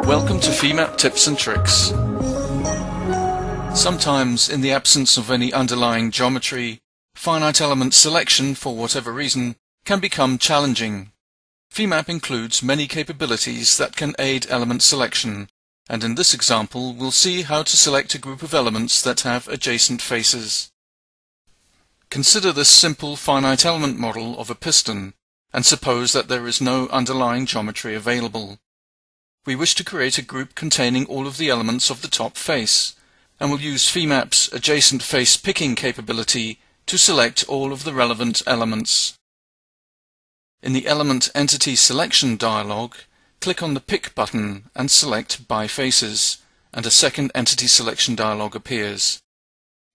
Welcome to Femap Tips and Tricks. Sometimes, in the absence of any underlying geometry, finite element selection, for whatever reason, can become challenging. Femap includes many capabilities that can aid element selection, and in this example we'll see how to select a group of elements that have adjacent faces. Consider this simple finite element model of a piston, and suppose that there is no underlying geometry available. We wish to create a group containing all of the elements of the top face, and will use Femap's adjacent face picking capability to select all of the relevant elements. In the Element Entity Selection dialog, click on the Pick button and select By Faces, and a second Entity Selection dialog appears.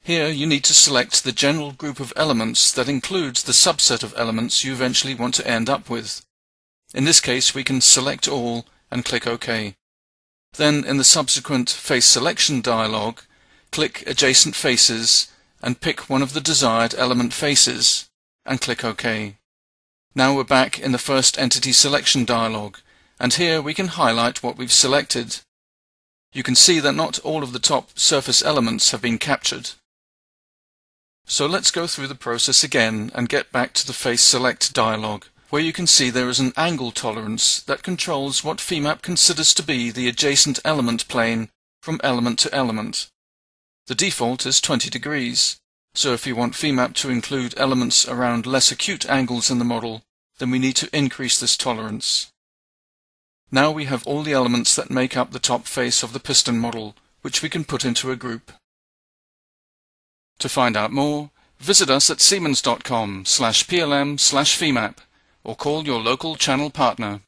Here you need to select the general group of elements that includes the subset of elements you eventually want to end up with. In this case we can select all and click OK. Then in the subsequent Face Selection dialog, click Adjacent Faces and pick one of the desired element faces and click OK. Now we're back in the first Entity Selection dialog, and here we can highlight what we've selected. You can see that not all of the top surface elements have been captured. So let's go through the process again and get back to the Face Select dialog, where you can see there is an angle tolerance that controls what Femap considers to be the adjacent element plane from element to element. The default is 20 degrees, so if you want Femap to include elements around less acute angles in the model, then we need to increase this tolerance. Now we have all the elements that make up the top face of the piston model, which we can put into a group. To find out more, visit us at siemens.com/plm/Femap or call your local channel partner.